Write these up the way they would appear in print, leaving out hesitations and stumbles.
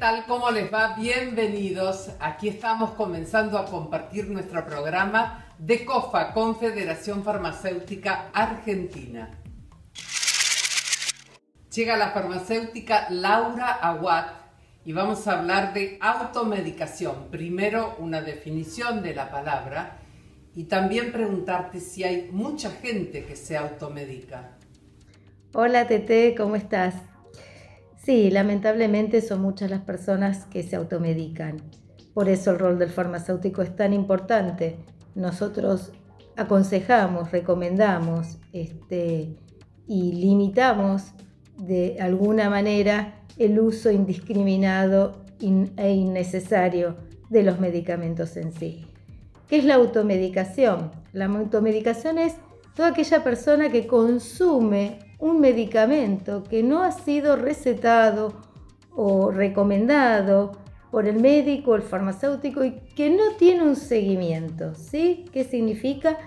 tal? ¿Cómo les va? Bienvenidos. Aquí estamos comenzando a compartir nuestro programa de COFA, Confederación Farmacéutica Argentina. Llega la farmacéutica Laura Aguad y vamos a hablar de automedicación. Primero, una definición de la palabra y también preguntarte si hay mucha gente que se automedica. Hola Tete, ¿cómo estás? Sí, lamentablemente son muchas las personas que se automedican. Por eso el rol del farmacéutico es tan importante. Nosotros aconsejamos, recomendamos y limitamos de alguna manera el uso indiscriminado e innecesario de los medicamentos en sí. ¿Qué es la automedicación? La automedicación es toda aquella persona que consume un medicamento que no ha sido recetado o recomendado por el médico o el farmacéutico y que no tiene un seguimiento, ¿sí? ¿Qué significa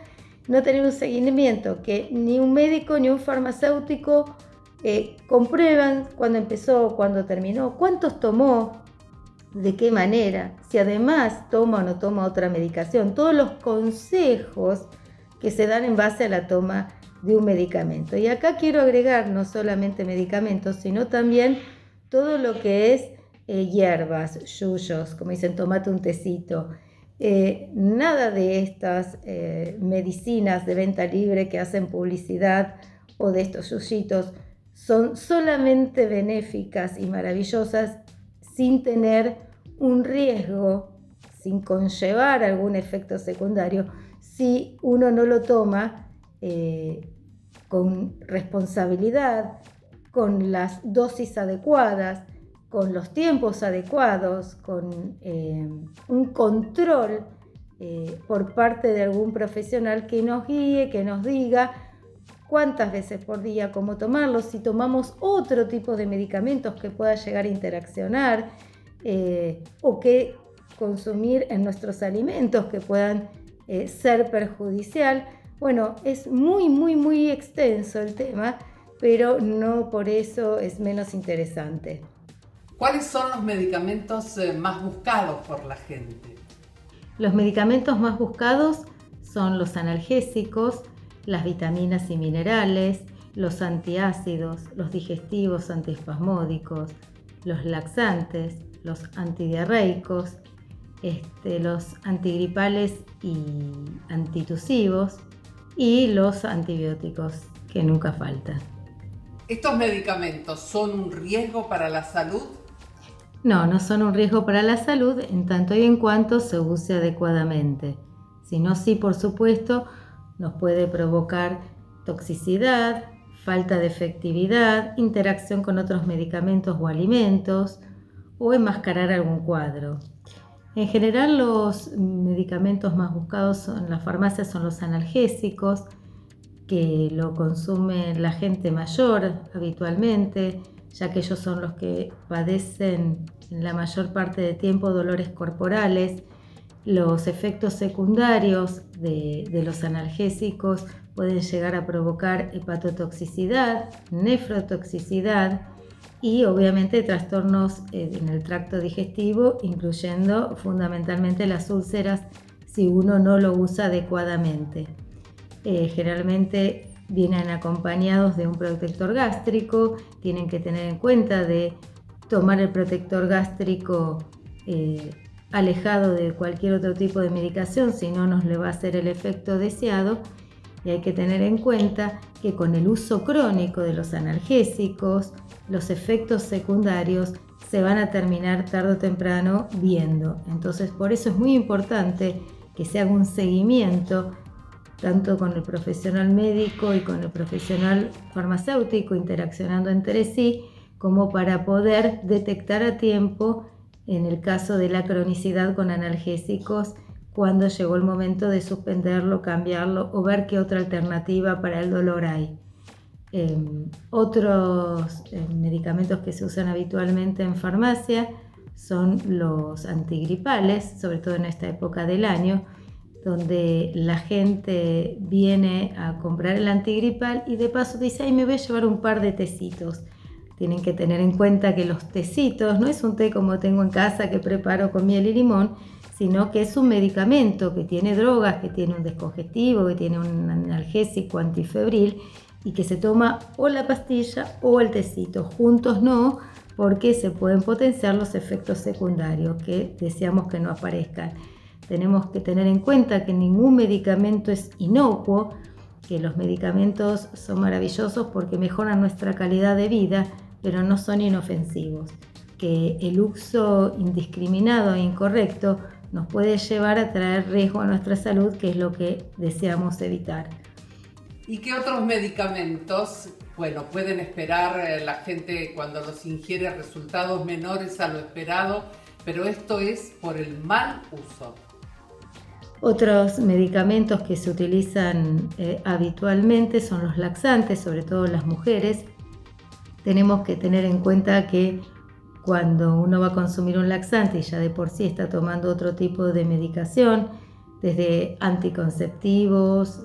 no tener un seguimiento? Que ni un médico ni un farmacéutico comprueban cuándo empezó, cuándo terminó, cuántos tomó, de qué manera, si además toma o no toma otra medicación, todos los consejos que se dan en base a la toma de un medicamento. Y acá quiero agregar no solamente medicamentos, sino también todo lo que es hierbas, yuyos, como dicen, tomate un tecito. Nada de estas medicinas de venta libre que hacen publicidad o de estos yuyitos son solamente benéficas y maravillosas sin tener un riesgo, sin conllevar algún efecto secundario, si uno no lo toma con responsabilidad, con las dosis adecuadas, con los tiempos adecuados, con un control por parte de algún profesional que nos guíe, que nos diga cuántas veces por día, cómo tomarlos, si tomamos otro tipo de medicamentos que pueda llegar a interaccionar o que consumir en nuestros alimentos que puedan ser perjudicial. Bueno, es muy extenso el tema, pero no por eso es menos interesante. ¿Cuáles son los medicamentos más buscados por la gente? Los medicamentos más buscados son los analgésicos, las vitaminas y minerales, los antiácidos, los digestivos antiespasmódicos, los laxantes, los antidiarreicos, los antigripales y antitusivos y los antibióticos, que nunca faltan. ¿Estos medicamentos son un riesgo para la salud? No son un riesgo para la salud en tanto y en cuanto se use adecuadamente. Si no, sí, por supuesto, nos puede provocar toxicidad, falta de efectividad, interacción con otros medicamentos o alimentos o enmascarar algún cuadro. En general, los medicamentos más buscados en las farmacias son los analgésicos, que lo consume la gente mayor habitualmente, ya que ellos son los que padecen en la mayor parte del tiempo dolores corporales. Los efectos secundarios de los analgésicos pueden llegar a provocar hepatotoxicidad, nefrotoxicidad y obviamente trastornos en el tracto digestivo, incluyendo fundamentalmente las úlceras si uno no lo usa adecuadamente. Generalmente vienen acompañados de un protector gástrico, tienen que tener en cuenta de tomar el protector gástrico alejado de cualquier otro tipo de medicación, si no nos le va a hacer el efecto deseado. Y hay que tener en cuenta que con el uso crónico de los analgésicos, los efectos secundarios se van a terminar tarde o temprano viendo. Entonces, por eso es muy importante que se haga un seguimiento tanto con el profesional médico y con el profesional farmacéutico interaccionando entre sí, como para poder detectar a tiempo en el caso de la cronicidad con analgésicos, cuando llegó el momento de suspenderlo, cambiarlo o ver qué otra alternativa para el dolor hay. Otros medicamentos que se usan habitualmente en farmacia son los antigripales, sobre todo en esta época del año, donde la gente viene a comprar el antigripal y de paso dice, ay, me voy a llevar un par de tecitos. Tienen que tener en cuenta que los tecitos no es un té como tengo en casa que preparo con miel y limón, sino que es un medicamento que tiene drogas, que tiene un descongestivo, que tiene un analgésico antifebril y que se toma o la pastilla o el tecito. Juntos no, porque se pueden potenciar los efectos secundarios que deseamos que no aparezcan. Tenemos que tener en cuenta que ningún medicamento es inocuo, que los medicamentos son maravillosos porque mejoran nuestra calidad de vida, pero no son inofensivos, que el uso indiscriminado e incorrecto nos puede llevar a traer riesgo a nuestra salud, que es lo que deseamos evitar. ¿Y qué otros medicamentos, pueden esperar la gente cuando los ingiere resultados menores a lo esperado, pero esto es por el mal uso? Otros medicamentos que se utilizan habitualmente son los laxantes, sobre todo las mujeres. Tenemos que tener en cuenta que cuando uno va a consumir un laxante y ya de por sí está tomando otro tipo de medicación, desde anticonceptivos,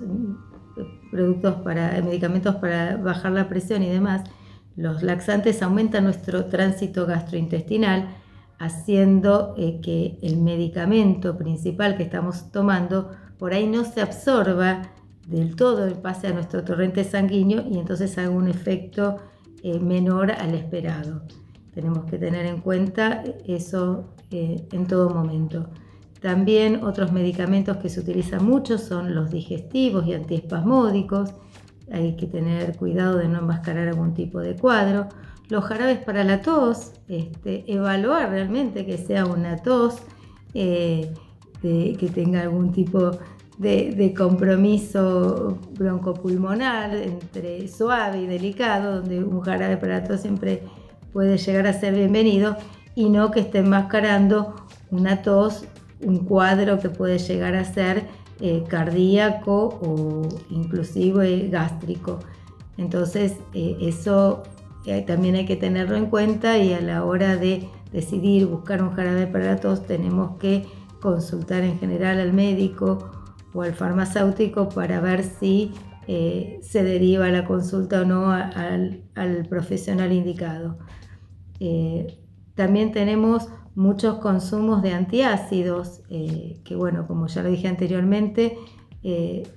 medicamentos para bajar la presión y demás, los laxantes aumentan nuestro tránsito gastrointestinal, haciendo que el medicamento principal que estamos tomando por ahí no se absorba del todo en base a nuestro torrente sanguíneo y entonces haga un efecto menor al esperado. Tenemos que tener en cuenta eso en todo momento. También otros medicamentos que se utilizan mucho son los digestivos y antiespasmódicos. Hay que tener cuidado de no enmascarar algún tipo de cuadro. Los jarabes para la tos, evaluar realmente que sea una tos que tenga algún tipo de compromiso broncopulmonar entre suave y delicado, donde un jarabe para la tos siempre puede llegar a ser bienvenido, y no que esté enmascarando una tos, un cuadro que puede llegar a ser cardíaco o inclusive gástrico. Entonces eso también hay que tenerlo en cuenta, y a la hora de decidir buscar un jarabe para la tos tenemos que consultar en general al médico o al farmacéutico para ver si se deriva la consulta o no al profesional indicado. También tenemos muchos consumos de antiácidos, que como ya lo dije anteriormente,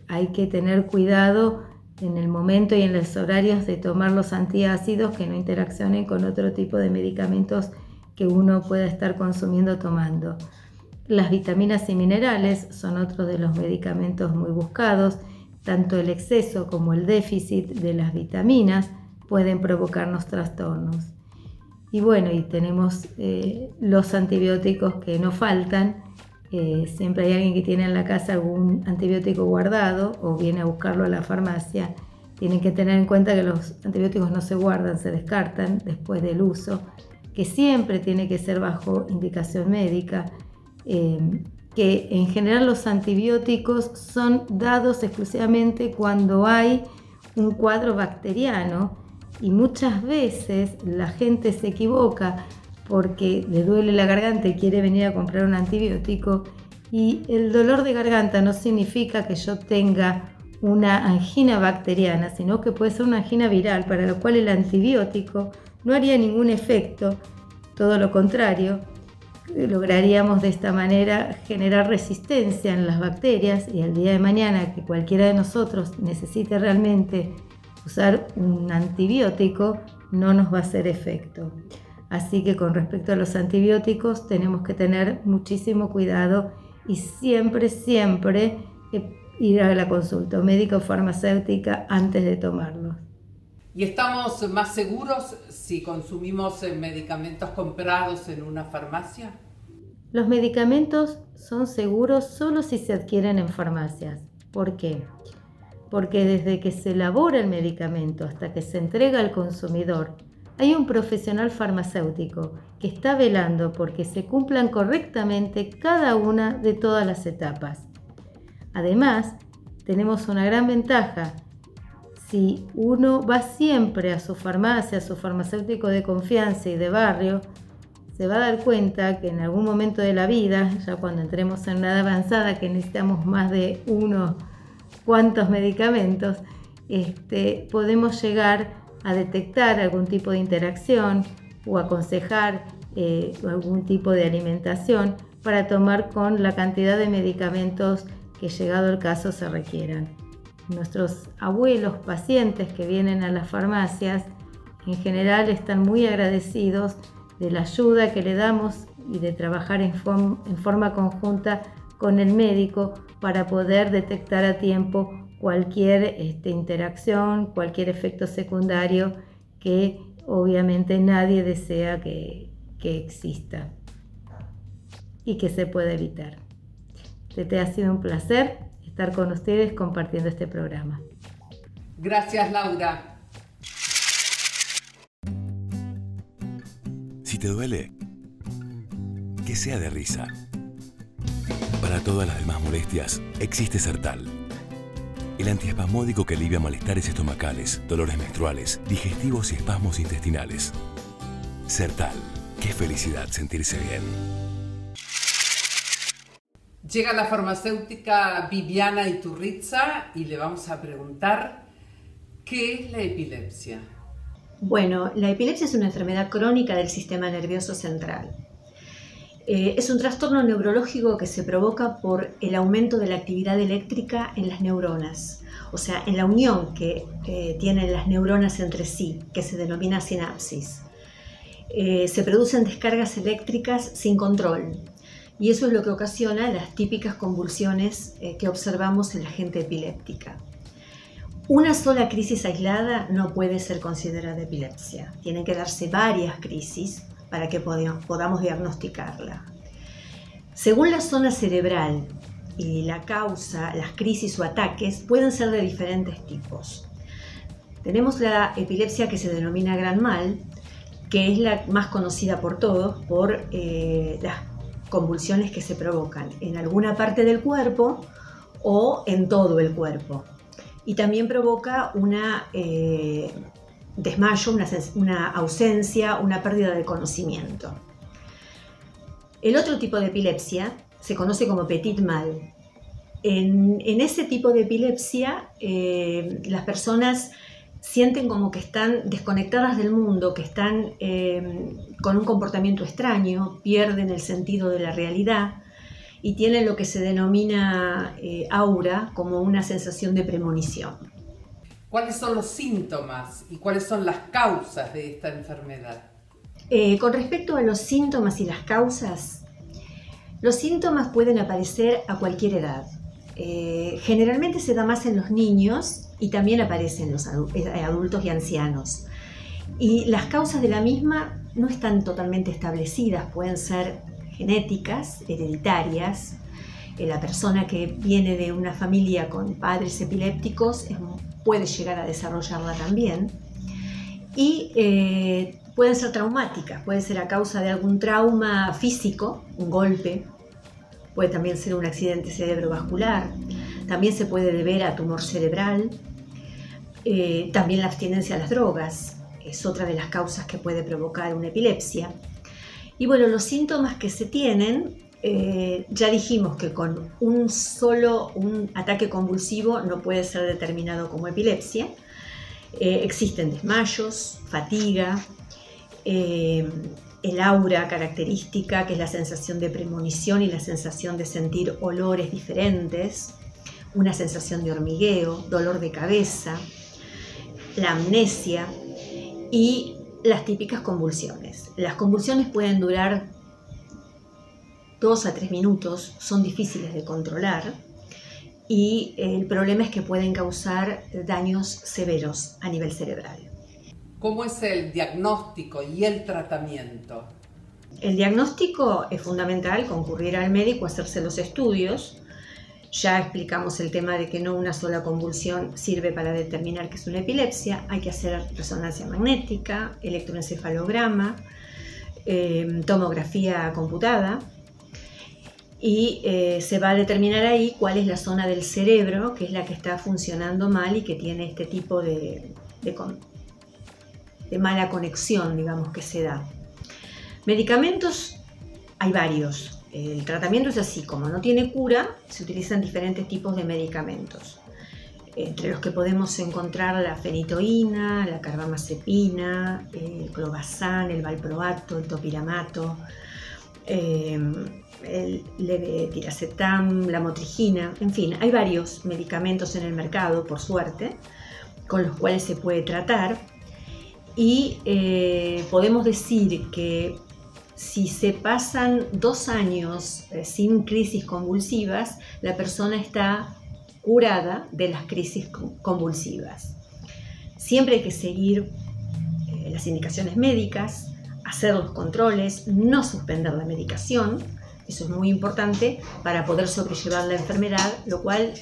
hay que tener cuidado en el momento y en los horarios de tomar los antiácidos, que no interaccionen con otro tipo de medicamentos que uno pueda estar consumiendo o tomando. Las vitaminas y minerales son otro de los medicamentos muy buscados. Tanto el exceso como el déficit de las vitaminas pueden provocarnos trastornos. Y tenemos los antibióticos que no faltan. Siempre hay alguien que tiene en la casa algún antibiótico guardado o viene a buscarlo a la farmacia. Tienen que tener en cuenta que los antibióticos no se guardan, se descartan después del uso, que siempre tiene que ser bajo indicación médica, que en general los antibióticos son dados exclusivamente cuando hay un cuadro bacteriano, y muchas veces la gente se equivoca porque le duele la garganta y quiere venir a comprar un antibiótico, y el dolor de garganta no significa que yo tenga una angina bacteriana, sino que puede ser una angina viral, para lo cual el antibiótico no haría ningún efecto, todo lo contrario. Lograríamos de esta manera generar resistencia en las bacterias, y el día de mañana que cualquiera de nosotros necesite realmente usar un antibiótico, no nos va a hacer efecto. Así que con respecto a los antibióticos tenemos que tener muchísimo cuidado y siempre ir a la consulta médica o farmacéutica antes de tomarlos. ¿Y estamos más seguros si consumimos medicamentos comprados en una farmacia? Los medicamentos son seguros solo si se adquieren en farmacias. ¿Por qué? Porque desde que se elabora el medicamento hasta que se entrega al consumidor, hay un profesional farmacéutico que está velando porque se cumplan correctamente cada una de todas las etapas. Además, tenemos una gran ventaja. Si uno va siempre a su farmacia, a su farmacéutico de confianza y de barrio, se va a dar cuenta que en algún momento de la vida, ya cuando entremos en una edad avanzada que necesitamos más de unos cuantos medicamentos, podemos llegar a detectar algún tipo de interacción o aconsejar algún tipo de alimentación para tomar con la cantidad de medicamentos que, llegado el caso, se requieran. Nuestros abuelos pacientes que vienen a las farmacias en general están muy agradecidos de la ayuda que le damos y de trabajar en forma conjunta con el médico para poder detectar a tiempo cualquier interacción, cualquier efecto secundario que obviamente nadie desea que exista y que se pueda evitar. Te ha sido un placer estar con ustedes compartiendo este programa. Gracias, Laura. Si te duele, que sea de risa. Para todas las demás molestias, existe Sertal. El antiespasmódico que alivia malestares estomacales, dolores menstruales, digestivos y espasmos intestinales. Sertal. Qué felicidad sentirse bien. Llega la farmacéutica Viviana Iturritza y le vamos a preguntar ¿qué es la epilepsia? Bueno, la epilepsia es una enfermedad crónica del sistema nervioso central. Es un trastorno neurológico que se provoca por el aumento de la actividad eléctrica en las neuronas, o sea, en la unión que tienen las neuronas entre sí, que se denomina sinapsis. Se producen descargas eléctricas sin control y eso es lo que ocasiona las típicas convulsiones que observamos en la gente epiléptica. Una sola crisis aislada no puede ser considerada epilepsia. Tienen que darse varias crisis para que podamos diagnosticarla. Según la zona cerebral y la causa, las crisis o ataques pueden ser de diferentes tipos. Tenemos la epilepsia que se denomina gran mal, que es la más conocida por todos por las convulsiones que se provocan en alguna parte del cuerpo o en todo el cuerpo. Y también provoca una desmayo, una ausencia, una pérdida de conocimiento. El otro tipo de epilepsia se conoce como petit mal. En ese tipo de epilepsia las personas sienten como que están desconectadas del mundo, que están con un comportamiento extraño, pierden el sentido de la realidad y tienen lo que se denomina aura, como una sensación de premonición. ¿Cuáles son los síntomas y cuáles son las causas de esta enfermedad? Con respecto a los síntomas y las causas, los síntomas pueden aparecer a cualquier edad. Generalmente se da más en los niños y también aparece en los adultos y ancianos. Y las causas de la misma no están totalmente establecidas, pueden ser genéticas, hereditarias. La persona que viene de una familia con padres epilépticos puede llegar a desarrollarla también. Y pueden ser traumáticas, puede ser a causa de algún trauma físico, un golpe, puede también ser un accidente cerebrovascular, también se puede deber a tumor cerebral, también la abstinencia a las drogas es otra de las causas que puede provocar una epilepsia. Y bueno, los síntomas que se tienen, ya dijimos que con un ataque convulsivo no puede ser determinado como epilepsia. Existen desmayos, fatiga, el aura característica, que es la sensación de premonición y la sensación de sentir olores diferentes, una sensación de hormigueo, dolor de cabeza, la amnesia y las típicas convulsiones. Las convulsiones pueden durar 2 a 3 minutos, son difíciles de controlar y el problema es que pueden causar daños severos a nivel cerebral. ¿Cómo es el diagnóstico y el tratamiento? El diagnóstico es fundamental, concurrir al médico, hacerse los estudios. Ya explicamos el tema de que no una sola convulsión sirve para determinar que es una epilepsia. Hay que hacer resonancia magnética, electroencefalograma, tomografía computada y se va a determinar ahí cuál es la zona del cerebro que es la que está funcionando mal y que tiene este tipo de mala conexión, digamos, que se da. Medicamentos hay varios. El tratamiento es así, como no tiene cura, se utilizan diferentes tipos de medicamentos. entre los que podemos encontrar la fenitoína, la carbamazepina, el clobazam, el valproato, el topiramato, el levetiracetam, la motrigina, en fin, hay varios medicamentos en el mercado, por suerte, con los cuales se puede tratar, y podemos decir que si se pasan 2 años sin crisis convulsivas, la persona está curada de las crisis convulsivas. Siempre hay que seguir las indicaciones médicas, hacer los controles, no suspender la medicación. Eso es muy importante para poder sobrellevar la enfermedad, lo cual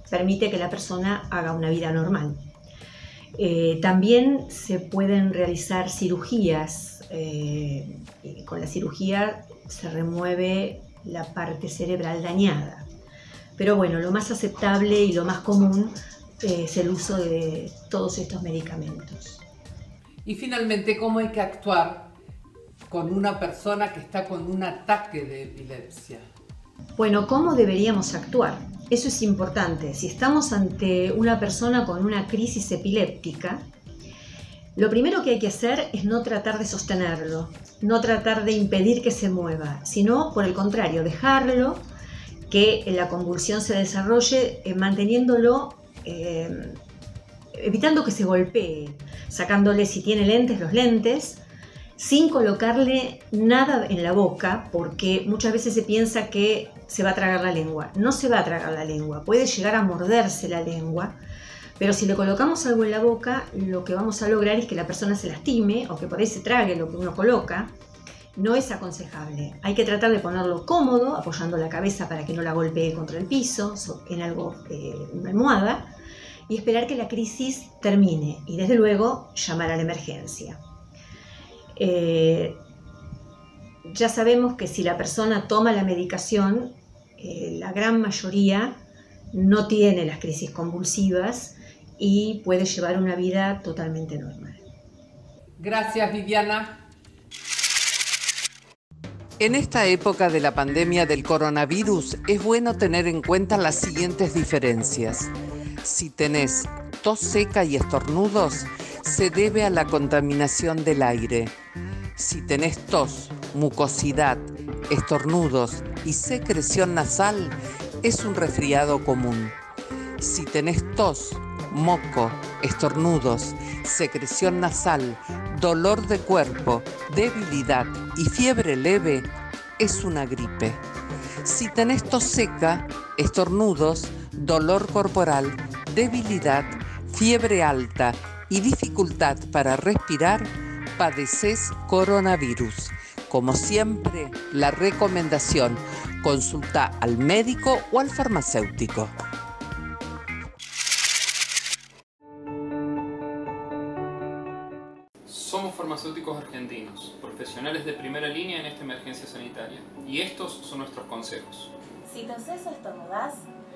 permite que la persona haga una vida normal. También se pueden realizar cirugías. Con la cirugía se remueve la parte cerebral dañada. Pero bueno, lo más aceptable y lo más común es el uso de todos estos medicamentos. Y finalmente, ¿cómo hay que actuar con una persona que está con un ataque de epilepsia? Bueno, ¿cómo deberíamos actuar? Eso es importante. Si estamos ante una persona con una crisis epiléptica, lo primero que hay que hacer es no tratar de sostenerlo, no tratar de impedir que se mueva, sino por el contrario, dejarlo que la convulsión se desarrolle manteniéndolo, evitando que se golpee, sacándole, si tiene lentes, los lentes, sin colocarle nada en la boca, porque muchas veces se piensa que se va a tragar la lengua. No se va a tragar la lengua, puede llegar a morderse la lengua, pero si le colocamos algo en la boca, lo que vamos a lograr es que la persona se lastime o que por ahí se trague lo que uno coloca. No es aconsejable. Hay que tratar de ponerlo cómodo, apoyando la cabeza para que no la golpee contra el piso, en algo, una almohada, y esperar que la crisis termine y desde luego llamar a la emergencia. Ya sabemos que si la persona toma la medicación, la gran mayoría no tiene las crisis convulsivas y puede llevar una vida totalmente normal. Gracias, Viviana. En esta época de la pandemia del coronavirus es bueno tener en cuenta las siguientes diferencias. Si tenés tos seca y estornudos, se debe a la contaminación del aire. Si tenés tos, mucosidad, estornudos y secreción nasal, es un resfriado común. Si tenés tos, moco, estornudos, secreción nasal, dolor de cuerpo, debilidad y fiebre leve, es una gripe. Si tenés tos seca, estornudos, dolor corporal, debilidad, fiebre alta y dificultad para respirar, padecés coronavirus. Como siempre, la recomendación: consulta al médico o al farmacéutico. Somos farmacéuticos argentinos, profesionales de primera línea en esta emergencia sanitaria, y estos son nuestros consejos. Si toses o estornudás,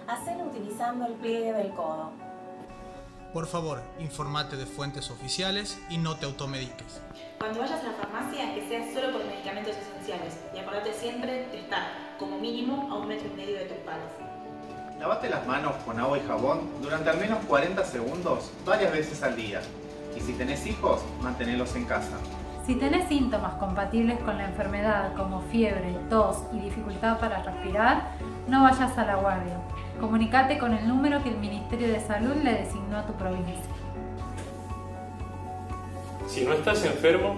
hacelo utilizando el pliegue del codo. Por favor, informate de fuentes oficiales y no te automediques. Cuando vayas a la farmacia, que sea solo por medicamentos esenciales, y acordate siempre de estar, como mínimo, a 1,5 metros de tus pares. Lavate las manos con agua y jabón durante al menos 40 segundos varias veces al día. Y si tenés hijos, mantenelos en casa. Si tenés síntomas compatibles con la enfermedad como fiebre, tos y dificultad para respirar, no vayas a la guardia. Comunicate con el número que el Ministerio de Salud le designó a tu provincia. Si no estás enfermo,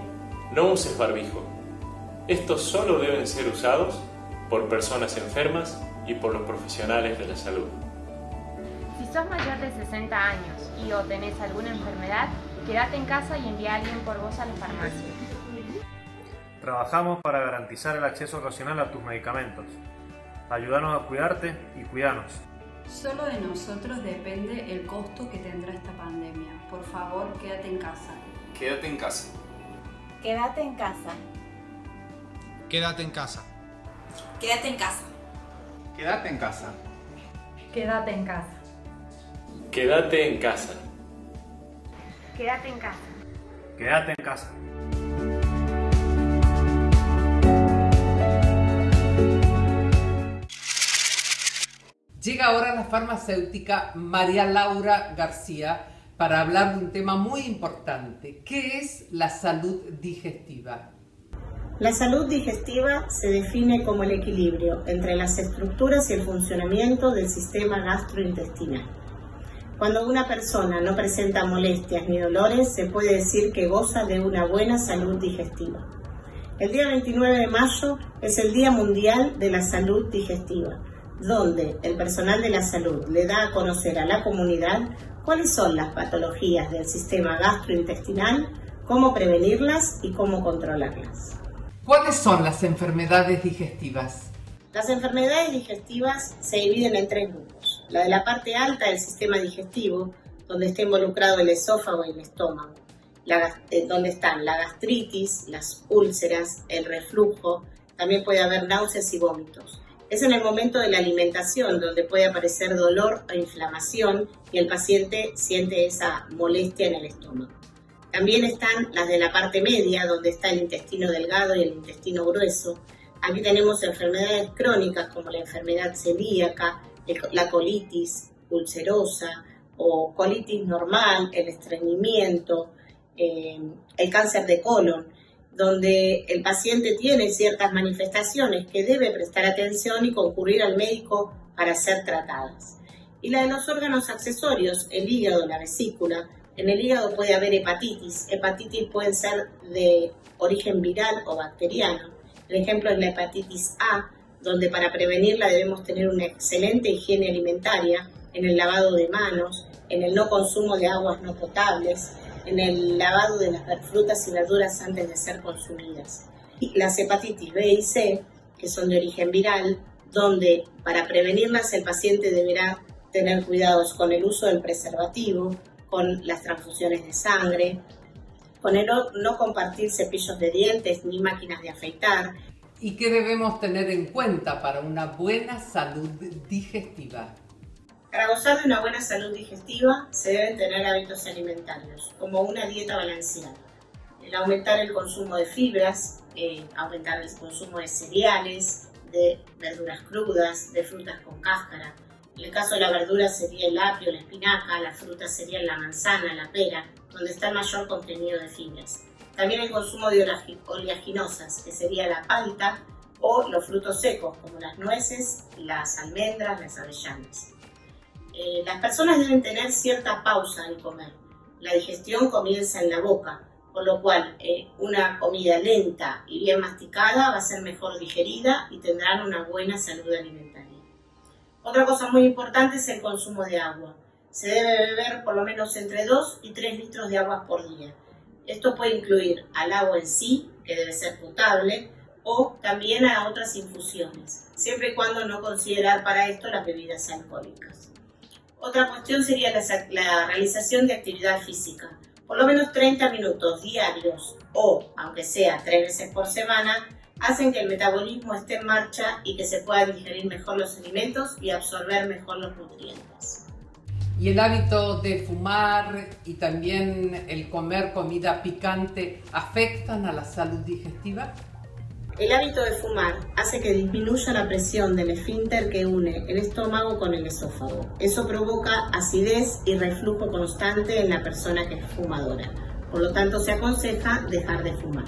no uses barbijo. Estos solo deben ser usados por personas enfermas y por los profesionales de la salud. Si sos mayor de 60 años y o tenés alguna enfermedad, quédate en casa y envía a alguien por vos a la farmacia. Trabajamos para garantizar el acceso racional a tus medicamentos. Ayúdanos a cuidarte y cuidanos. Solo de nosotros depende el costo que tendrá esta pandemia. Por favor, quédate en casa. Quédate en casa. Quédate en casa. Quédate en casa. Quédate en casa. Quédate en casa. Quédate en casa. Quédate en casa. Quédate en casa. Quédate en casa. Llega ahora la farmacéutica María Laura García para hablar de un tema muy importante. ¿Qué es la salud digestiva? La salud digestiva se define como el equilibrio entre las estructuras y el funcionamiento del sistema gastrointestinal. Cuando una persona no presenta molestias ni dolores, se puede decir que goza de una buena salud digestiva. El día 29 de mayo es el Día Mundial de la Salud Digestiva, donde el personal de la salud le da a conocer a la comunidad cuáles son las patologías del sistema gastrointestinal, cómo prevenirlas y cómo controlarlas. ¿Cuáles son las enfermedades digestivas? Las enfermedades digestivas se dividen en tres grupos. La de la parte alta del sistema digestivo, donde está involucrado el esófago y el estómago, donde están la gastritis, las úlceras, el reflujo, también puede haber náuseas y vómitos. Es en el momento de la alimentación donde puede aparecer dolor o inflamación y el paciente siente esa molestia en el estómago. También están las de la parte media, donde está el intestino delgado y el intestino grueso. Aquí tenemos enfermedades crónicas como la enfermedad celíaca, la colitis ulcerosa o colitis normal, el estreñimiento, el cáncer de colon, donde el paciente tiene ciertas manifestaciones que debe prestar atención y concurrir al médico para ser tratadas. Y la de los órganos accesorios, el hígado, la vesícula. En el hígado puede haber hepatitis. Hepatitis pueden ser de origen viral o bacteriano. El ejemplo es la hepatitis A, donde para prevenirla debemos tener una excelente higiene alimentaria, en el lavado de manos, en el no consumo de aguas no potables, en el lavado de las frutas y verduras antes de ser consumidas. Y las hepatitis B y C, que son de origen viral, donde para prevenirlas el paciente deberá tener cuidados con el uso del preservativo, con las transfusiones de sangre, con el no compartir cepillos de dientes ni máquinas de afeitar. ¿Y qué debemos tener en cuenta para una buena salud digestiva? Para gozar de una buena salud digestiva se deben tener hábitos alimentarios, como una dieta balanceada. El aumentar el consumo de fibras, aumentar el consumo de cereales, de verduras crudas, de frutas con cáscara. En el caso de la verdura sería el apio, la espinaca, la fruta sería la manzana, la pera, donde está el mayor contenido de fibras. También el consumo de oleaginosas, que sería la palta, o los frutos secos, como las nueces, las almendras, las avellanas. Las personas deben tener cierta pausa al comer. La digestión comienza en la boca, por lo cual una comida lenta y bien masticada va a ser mejor digerida y tendrán una buena salud alimentaria. Otra cosa muy importante es el consumo de agua. Se debe beber por lo menos entre 2 y 3 litros de agua por día. Esto puede incluir al agua en sí, que debe ser potable, o también a otras infusiones, siempre y cuando no considerar para esto las bebidas alcohólicas. Otra cuestión sería la realización de actividad física. Por lo menos 30 minutos diarios o, aunque sea 3 veces por semana, hacen que el metabolismo esté en marcha y que se puedan digerir mejor los alimentos y absorber mejor los nutrientes. ¿Y el hábito de fumar y también el comer comida picante afectan a la salud digestiva? El hábito de fumar hace que disminuya la presión del esfínter que une el estómago con el esófago. Eso provoca acidez y reflujo constante en la persona que es fumadora. Por lo tanto, se aconseja dejar de fumar.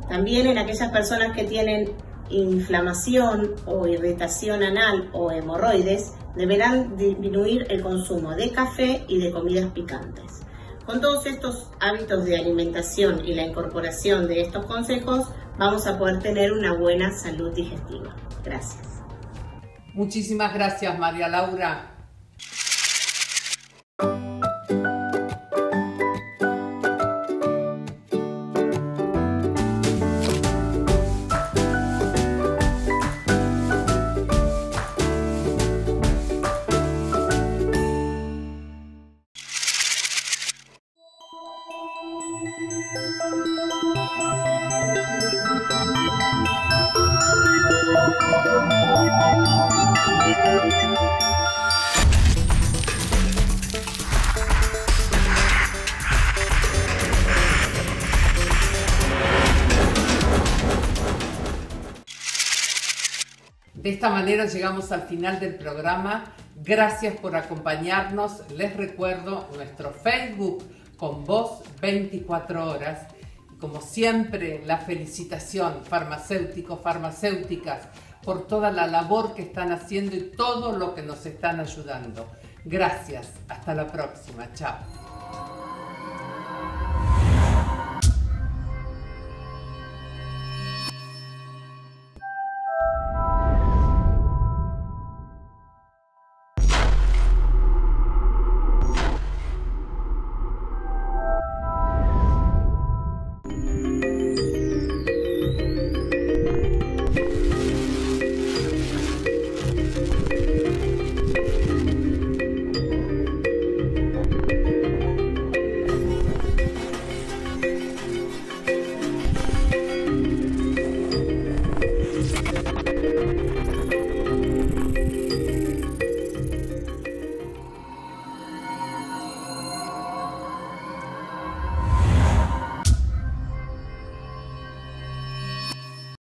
También en aquellas personas que tienen inflamación o irritación anal o hemorroides, deberán disminuir el consumo de café y de comidas picantes. Con todos estos hábitos de alimentación y la incorporación de estos consejos, vamos a poder tener una buena salud digestiva. Gracias. Muchísimas gracias, María Laura. De esta manera llegamos al final del programa. Gracias por acompañarnos. Les recuerdo nuestro Facebook Con Vos 24 horas. Como siempre, la felicitación farmacéuticos, farmacéuticas, por toda la labor que están haciendo y todo lo que nos están ayudando. Gracias. Hasta la próxima. Chao.